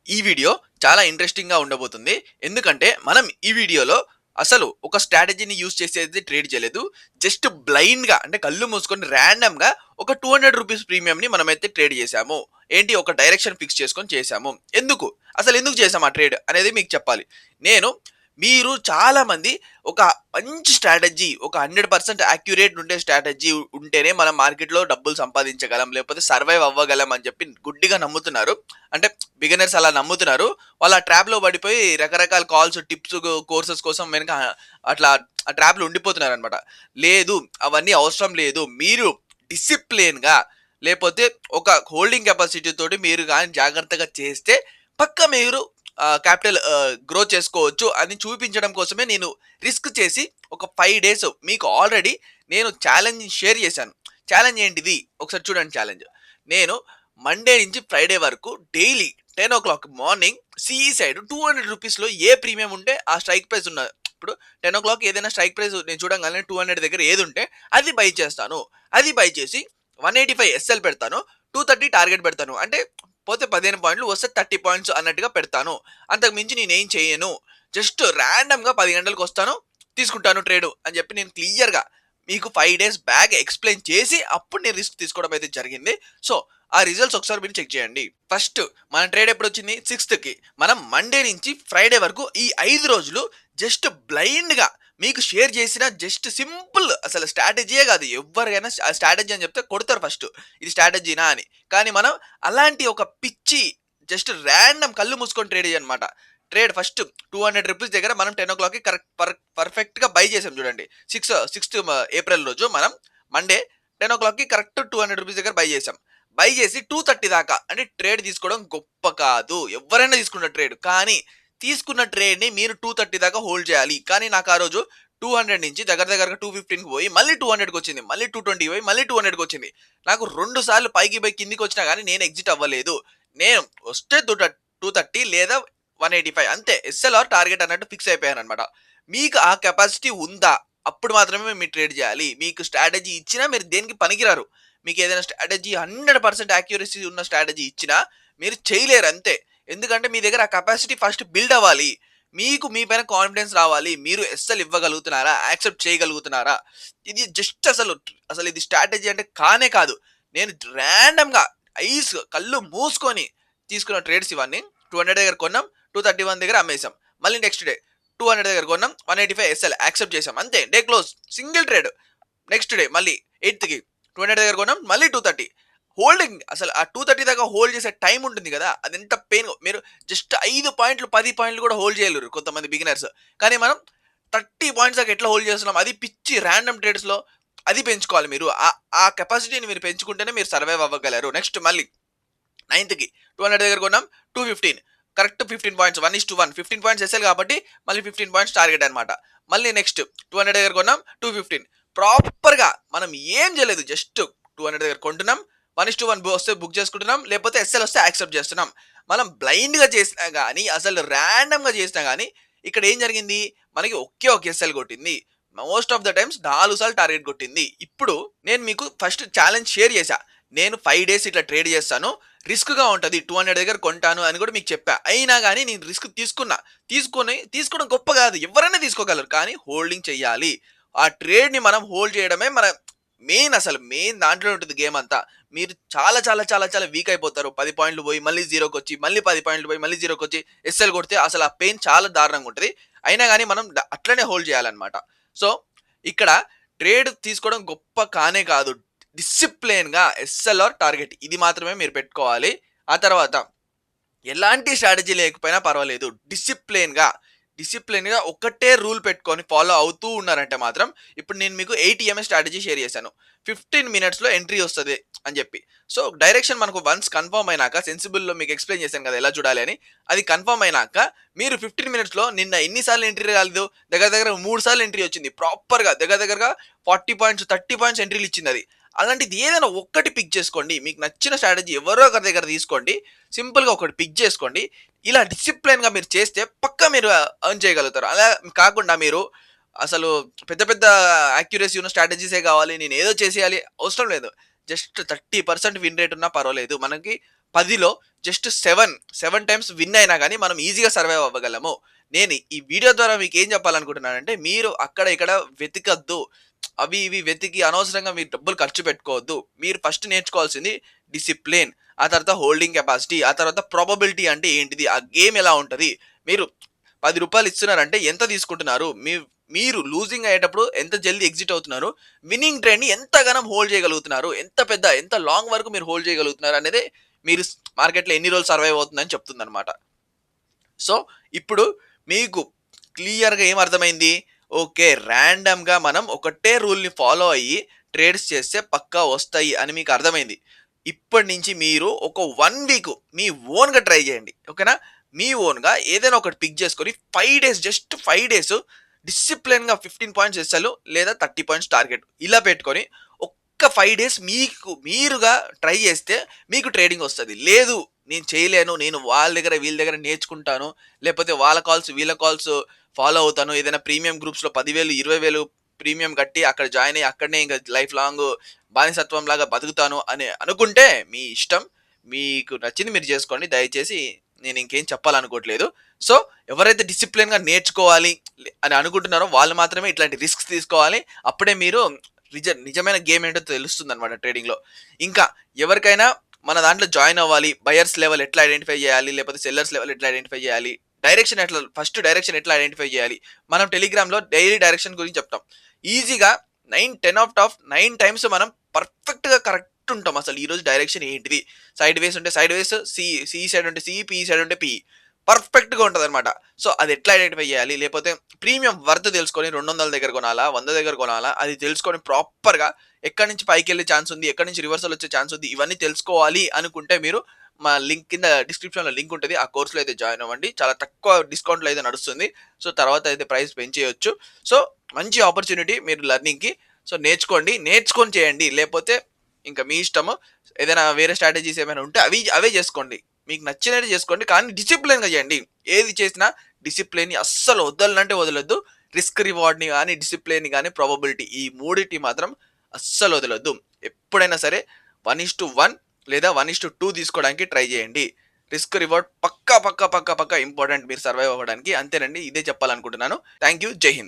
ఈ వీడియో చాలా ఇంట్రెస్టింగ్‌గా ఉండబోతుంది. ఎందుకంటే మనం ఈ వీడియోలో అసలు ఒక స్ట్రాటజీని యూజ్ చేసేది ట్రేడ్ చేయలేదు. జస్ట్ బ్లైండ్‌గా అంటే కళ్ళు మూసుకొని రాండమ్‌గా ఒక రూ. 200 ప్రీమియంని మనమైతే ట్రేడ్ చేశాము. ఏంటి ఒక డైరెక్షన్ ఫిక్స్ చేసుకొని చేశాము. ఎందుకు? అసలెందుకు చేశాం ఆ ట్రేడ్ అనేది మీకు చెప్పాలి. నేను మీరు చాలామంది ఒక మంచి స్ట్రాటజీ ఒక 100% యాక్యురేట్ ఉండే స్ట్రాటజీ ఉంటేనే మనం మార్కెట్‌లో డబ్బులు సంపాదించగలం. లేకపోతే సర్వైవ్ అవ్వగలం అని చెప్పి గుడ్డిగా నమ్ముతున్నారు. అంటే బిగినర్స్ అలా నమ్ముతున్నారు. వాళ్ళు ఆ ట్రాప్‌లో పడిపోయి రకరకాల కాల్స్, టిప్స్, కోర్సెస్ కోసం వెనక అట్లా ఆ ట్రాప్‌లో ఉండిపోతున్నారనమాట. లేదు అవన్నీ అవసరం లేదు. మీరు డిసిప్లిన్‌గా లేపోతే ఒక హోల్డింగ్ కెపాసిటీ తోటి మీరు గాని జాగ్రత్తగా చేస్తే పక్కా మీరు క్యాపిటల్ గ్రో చేసుకోవచ్చు అని చూపించడం కోసమే నేను రిస్క్ చేసి ఒక 5 డేస్ మీకు ఆల్రెడీ నేను ఛాలెంజ్ షేర్ చేశాను. ఛాలెంజ్ ఏంటిది? ఒకసారి చూడండి ఛాలెంజ్. నేను మండే నుంచి ఫ్రైడే వరకు డైలీ 10:00 మార్నింగ్ సిఈ సైడ్ రూ. 200లో ఏ ప్రీమియం ఉంటే ఆ స్ట్రైక్ ప్రైస్ ఉన్నది. ఇప్పుడు 10:00 ఏదైనా స్ట్రైక్ ప్రైస్ నేను చూడంగానే 200 దగ్గర ఏది ఉంటే అది బై చేస్తాను. అది బై చేసి 185 ఎస్ఎల్ పెడతాను. 230 టార్గెట్ పెడతాను. అంటే పోతే 15 పాయింట్లు వస్తే 30 పాయింట్స్ అన్నట్టుగా పెడతాను. అంతకు మించి నేనేం చేయను. జస్ట్ ర్యాండమ్‌గా 10 గంటలకు వస్తాను, తీసుకుంటాను ట్రేడ్ అని చెప్పి నేను క్లియర్‌గా మీకు 5 డేస్ బ్యాక్ ఎక్స్‌ప్లెయిన్ చేసి అప్పుడు నేను రిస్క్ తీసుకోవడం అయితే జరిగింది. సో, ఆ రిజల్ట్స్ ఒకసారి మీరు చెక్ చేయండి. ఫస్ట్ మన ట్రేడ్ ఎప్పుడొచ్చింది? 6థ్‌కి. మనం మండే నుంచి ఫ్రైడే వరకు ఈ 5 రోజులు జస్ట్ బ్లైండ్‌గా మీకు షేర్ చేసిన జస్ట్ సింపుల్ అసలు స్ట్రాటజీయే కాదు. ఎవ్వరికైనా స్ట్రాటజీ అని చెప్తే కొడతారు ఫస్ట్. ఇది స్ట్రాటజీనా అని. కానీ మనం అలాంటి ఒక పిచ్చి జస్ట్ ర్యాండమ్ కళ్ళు మూసుకొని ట్రేడ్ చేయనమాట. ట్రేడ్ ఫస్ట్ రూ. 200 దగ్గర మనం 10:00కి కరెక్ట్ పర్ఫెక్ట్‌గా బై చేసాం చూడండి. 6థ్ ఏప్రిల్ రోజు మనం మండే 10:00కి కరెక్ట్ రూ. 200 దగ్గర బై చేసాం. బై చేసి 230 దాకా అంటే ట్రేడ్ తీసుకోవడం గొప్ప కాదు. ఎవరైనా తీసుకున్న ట్రేడ్. కానీ తీసుకున్న ట్రేడ్‌ని మీరు 230 దాకా హోల్డ్ చేయాలి. కానీ నాకు ఆ రోజు 200 నుంచి దగ్గర దగ్గరగా 215కి పోయి మళ్ళీ 200కి వచ్చింది. మళ్ళీ 220 పోయి మళ్ళీ 200కి వచ్చింది. నాకు 2 సార్లు పైకి పోయి కిందకి వచ్చినా గానీ నేను ఎగ్జిట్ అవ్వలేదు. నేను వస్తే 230 లేదా 185 అంతే. ఎస్ఎల్ఆర్ టార్గెట్ అన్నట్టు ఫిక్స్ అయిపోయానన్నమాట. మీకు ఆ కెపాసిటీ ఉందా? అప్పుడు మాత్రమే మీరు ట్రేడ్ చేయాలి. మీకు స్ట్రాటజీ ఇచ్చినా మీరు దేనికి పనికిరారు. మీకు ఏదైనా స్ట్రాటజీ 100% యాక్యురసీ ఉన్న స్ట్రాటజీ ఇచ్చినా మీరు చేయలేరు అంతే. ఎందుకంటే మీ దగ్గర ఆ కెపాసిటీ ఫస్ట్ బిల్డ్ అవ్వాలి. మీకు మీ పైన కాన్ఫిడెన్స్ రావాలి. మీరు ఎస్ఎల్ ఇవ్వగలుగుతున్నారా? యాక్సెప్ట్ చేయగలుగుతున్నారా? ఇది జస్ట్ అసలు ఇది స్ట్రాటజీ అంటే కానే కాదు. నేను ర్యాండమ్‌గా కళ్ళు మూసుకొని తీసుకున్న ట్రేడ్స్ ఇవన్నీ. 200 దగ్గర కొన్నాం. 231 దగ్గర అమ్మేసాం. మళ్ళీ నెక్స్ట్ డే 200 దగ్గర కొన్నాం. 185 ఎస్ఎల్ యాక్సెప్ట్ చేసాం. అంతే day close. Single trade. Next day మళ్ళీ 8థ్‌కి 200 దగ్గర కొన్నాం. మళ్ళీ 230 హోల్డింగ్ అసలు ఆ 230 దాకా హోల్డ్ చేసే టైం ఉంటుంది కదా! అదెంత పెయిన్ మీరు జస్ట్ 5 పాయింట్లు, 10 పాయింట్లు కూడా హోల్డ్ చేయలేరు కొంతమంది బిగినర్స్. కానీ మనం 30 పాయింట్స్ దాకా ఎట్లా హోల్డ్ చేస్తున్నాం? అది పిచ్చి రాండమ్ ట్రేడ్స్‌లో అది పెంచుకోవాలి మీరు. ఆ కెపాసిటీని మీరు పెంచుకుంటేనే మీరు సర్వైవ్ అవ్వగలరు. నెక్స్ట్ మళ్ళీ 9థ్‌కి 200 దగ్గర కొన్నాం. 215 కరెక్ట్ 15 పాయింట్స్ 1:1 15 పాయింట్స్ ఎస్ఎల్ కాబట్టి మళ్ళీ 15 పాయింట్స్ టార్గెట్ అనమాట. మళ్ళీ నెక్స్ట్ 200 దగ్గర కొన్నాం. 215 ప్రాపర్‌గా మనం ఏం చేయలేదు. జస్ట్ 200 దగ్గర కొంటున్నాం. 1:1 వస్తే బుక్ చేసుకుంటున్నాం. లేకపోతే ఎస్ఎల్ వస్తే యాక్సెప్ట్ చేస్తున్నాం. మనం బ్లైండ్‌గా చేసినా గాని అసలు రాండమ్‌గా చేసినా గాని ఇక్కడ ఏం జరిగింది? మనకి ఒకే ఒక ఎస్ఎల్ కొట్టింది. మోస్ట్ ఆఫ్ ద టైమ్స్ 4 సార్లు టార్గెట్ కొట్టింది. ఇప్పుడు నేను మీకు ఫస్ట్ ఛాలెంజ్ షేర్ చేశా. నేను 5 డేస్ ఇట్లా ట్రేడ్ చేస్తాను. రిస్క్‌గా ఉంటది. 200 దగ్గర కొంటాను అని కూడా మీకు చెప్పా. అయినా గాని నేను రిస్క్ తీసుకున్నా. తీసుకోవడం గొప్ప కాదు. ఎవరైనా తీసుకోగలరు. కానీ హోల్డింగ్ చెయ్యాలి. ఆ ట్రేడ్‌ని మనం హోల్డ్ చేయడమే మన మెయిన్ దాంట్లో ఉంటుంది గేమ్ అంతా. మీరు చాలా చాలా చాలా చాలా వీక్ అయిపోతారు. 10 పాయింట్లు పోయి మళ్ళీ 0కొచ్చి, మళ్ళీ 10 పాయింట్లు పోయి మళ్ళీ 0కొచ్చి ఎస్ఎల్ కొడితే అసలు ఆ పెయిన్ చాలా దారుణంగా ఉంటది. అయినా గాని మనం అట్లనే హోల్డ్ చేయాలన్నమాట. సో, ఇక్కడ ట్రేడ్ తీసుకోవడం గొప్ప కానే కాదు. డిసిప్లిన్‌గా ఎస్ఎల్ఆర్ టార్గెట్ ఇది మాత్రమే మీరు పెట్టుకోవాలి. ఆ తర్వాత ఎలాంటి స్ట్రాటజీ లేకపోయినా పర్వాలేదు. డిసిప్లిన్‌గా ఒక్కటే రూల్ పెట్టుకొని ఫాలో అవుతూ ఉన్నారంటే మాత్రం ఇప్పుడు నేను మీకు 8 ఈఎంఐ స్ట్రాటజీ షేర్ చేశాను. 15 మినిట్స్‌లో ఎంట్రీ వస్తది అని చెప్పి. సో, డైరెక్షన్ మనకు వన్స్ కన్ఫర్మ్ అయినాక సెన్సిబుల్‌లో మీకు ఎక్స్‌ప్లెయిన్ చేశాను కదా! ఎలా చూడాలి అని. అది కన్ఫర్మ్ అయినాక మీరు 15 మినిట్స్‌లో నిన్న ఎన్ని సార్లు ఎంట్రీ రాలేదు? దగ్గర దగ్గర 3 సార్లు ఎంట్రీ వచ్చింది. ప్రాపర్‌గా దగ్గరగా 40 పాయింట్స్, 30 పాయింట్స్ ఎంట్రీలు ఇచ్చిందది. అలాంటిది ఏదైనా ఒక్కటి పిక్ చేసుకోండి. మీకు నచ్చిన స్ట్రాటజీ ఎవరో ఒకరి దగ్గర తీసుకోండి. సింపుల్‌గా ఒకటి పిక్ చేసుకోండి. ఇలా డిసిప్లిన్‌గా మీరు చేస్తే పక్కా మీరు ఎర్న్ చేయగలుగుతారు. అలా కాకుండా మీరు అసలు పెద్ద పెద్ద యాక్యురసీ ఉన్న స్ట్రాటజీసే కావాలి. నేను ఏదో చేసేయాలి అవసరం లేదు. జస్ట్ 30% విన్ రేట్ ఉన్నా పర్వాలేదు. మనకి 10లో జస్ట్ 7 టైమ్స్ విన్ అయినా గానీ మనం ఈజీగా సర్వైవ్ అవ్వగలము. నేను ఈ వీడియో ద్వారా మీకేం చెప్పాలనుకుంటున్నానంటే, మీరు అక్కడ ఇక్కడ వెతకద్దు. అవి ఇవి వెతికి అనవసరంగా మీరు డబ్బులు ఖర్చు పెట్టుకోవద్దు. మీరు ఫస్ట్ నేర్చుకోవాల్సింది డిసిప్లిన్. ఆ తర్వాత హోల్డింగ్ కెపాసిటీ. ఆ తర్వాత ప్రాబబిలిటీ అంటే ఏంటిది? ఆ గేమ్ ఎలా ఉంటది? మీరు రూ. 10 ఇస్తున్నారంటే ఎంత తీసుకుంటున్నారు? మీరు లూజింగ్ అయ్యేటప్పుడు ఎంత జల్దీ ఎగ్జిట్ అవుతున్నారు? విన్నింగ్ ట్రెండ్‌ని ఎంతగనం హోల్డ్ చేయగలుగుతున్నారు? ఎంత లాంగ్ వరకు మీరు హోల్డ్ చేయగలుగుతున్నారు అనేదే మీరు మార్కెట్‌లో ఎన్ని రోజులు సర్వైవ్ అవుతుందని చెప్తుందన్నమాట. సో, ఇప్పుడు మీకు క్లియర్‌గా ఏం అర్థమైంది? ఓకే. రాండమ్‌గా మనం ఒకటే రూల్‌ని ఫాలో అయ్యి ట్రేడ్స్ చేస్తే పక్కా వస్తాయి అని మీకు అర్థమైంది. ఇప్పటి నుంచి మీరు ఒక 1 వీక్ మీ ఓన్‌గా ట్రై చేయండి. ఓకేనా? మీ ఓన్‌గా ఏదైనా ఒకటి పిక్ చేసుకొని 5 డేస్ జస్ట్ 5 డేస్ డిసిప్లిన్‌గా 15 పాయింట్స్ ఎస్ఎల్ లేదా 30 పాయింట్స్ టార్గెట్ ఇలా పెట్టుకొని ఒక్క 5 డేస్ మీకు మీరుగా ట్రై చేస్తే మీకు ట్రేడింగ్ వస్తది. లేదు నేను చేయలేను. నేను వాళ్ళ దగ్గర వీళ్ళ దగ్గర నేర్చుకుంటాను. లేకపోతే వాళ్ళ కాల్స్, వీళ్ళ కాల్స్ ఫాలో అవుతాను. ఏదైనా ప్రీమియం గ్రూప్స్‌లో 10,000, 20,000 ప్రీమియం కట్టి అక్కడ జాయిన్ అయ్యి అక్కడనే ఇంక లైఫ్ లాంగ్ బానిసత్వంలాగా బతుకుతాను అని అనుకుంటే మీ ఇష్టం. మీకు నచ్చింది మీరు చేసుకోండి. దయచేసి నేను ఇంకేం చెప్పాలనుకోవట్లేదు. సో, ఎవరైతే డిసిప్లిన్‌గా నేర్చుకోవాలి అని అనుకుంటున్నారో వాళ్ళు మాత్రమే ఇట్లాంటి రిస్క్స్ తీసుకోవాలి. అప్పుడే మీరు నిజమైన గేమ్ ఏంటో తెలుస్తుందన్నమాట ట్రేడింగ్‌లో. ఇంకా ఎవరికైనా మన దాంట్లో జాయిన్ అవ్వాలి. బయర్స్ లెవెల్ ఎట్లా ఐడెంటిఫై చేయాలి? లేకపోతే సెల్లర్స్ లెవెల్ ఎట్లా ఐడెంటిఫై చేయాలి? డైరెక్షన్ ఎట్లా ఐడెంటిఫై చేయాలి? మనం టెలిగ్రామ్‌లో డైలీ డైరెక్షన్ గురించి చెప్తాం. ఈజీగా 10 ఔట్ ఆఫ్ 9 టైమ్స్ మనం పర్ఫెక్ట్‌గా కరెక్ట్ ఉంటాం. అసలు ఈరోజు డైరెక్షన్ ఏంటిది? సైడ్ వేస్ ఉంటే సైడ్ వేస్, సి సైడ్ ఉంటే సి, పి సైడ్ ఉంటే పి. పర్ఫెక్ట్‌గా ఉంటదనమాట. సో, అది ఎట్లా ఐడెంటిఫై చేయాలి? లేకపోతే ప్రీమియం వర్త్ తెలుసుకొని 200 దగ్గర కొనాలా? 100 దగ్గర కొనాలా? అది తెలుసుకొని ప్రాపర్‌గా ఎక్కడి నుంచి పైకెళ్ళే ఛాన్స్ ఉంది? ఎక్కడి నుంచి రివర్సల్ వచ్చే ఛాన్స్ ఉంది? ఇవన్నీ తెలుసుకోవాలి అనుకుంటే మీరు మా లింక్ కింద డిస్క్రిప్షన్‌లో లింక్ ఉంటది. ఆ కోర్స్‌లో అయితే జాయిన్ అవ్వండి. చాలా తక్కువ డిస్కౌంట్‌లో అయితే నడుస్తుంది. సో, తర్వాత అయితే ప్రైస్ పెంచేయొచ్చు. సో, మంచి ఆపర్చునిటీ మీరు లెర్నింగ్‌కి. సో, నేర్చుకొని చేయండి. లేపోతే ఇంక మీ ఇష్టము. ఏదైనా వేరే స్ట్రాటజీస్ ఏమైనా ఉంటే అవే చేసుకోండి. మీకు నచ్చినట్టు చేసుకోండి. కానీ డిసిప్లిన్‌గా చేయండి. ఏది చేసినా డిసిప్లిన్‌ని అస్సలు వదలనంటే వదలొద్దు. రిస్క్ రివార్డ్‌ని గాని, డిసిప్లిన్‌ని గాని, ప్రాబబిలిటీ ఈ మూడిటిని మాత్రం అస్సలు వదలొద్దు. ఎప్పుడైనా సరే 1:1 లేదా 1:2 తీసుకోవడానికి ట్రై చేయండి. రిస్క్ రివార్డ్ పక్కా ఇంపార్టెంట్ మీరు సర్వైవ్ అవ్వడానికి. అంతేనండి. ఇదే చెప్పాలనుకుంటున్నాను. Thank you. జై హింద్.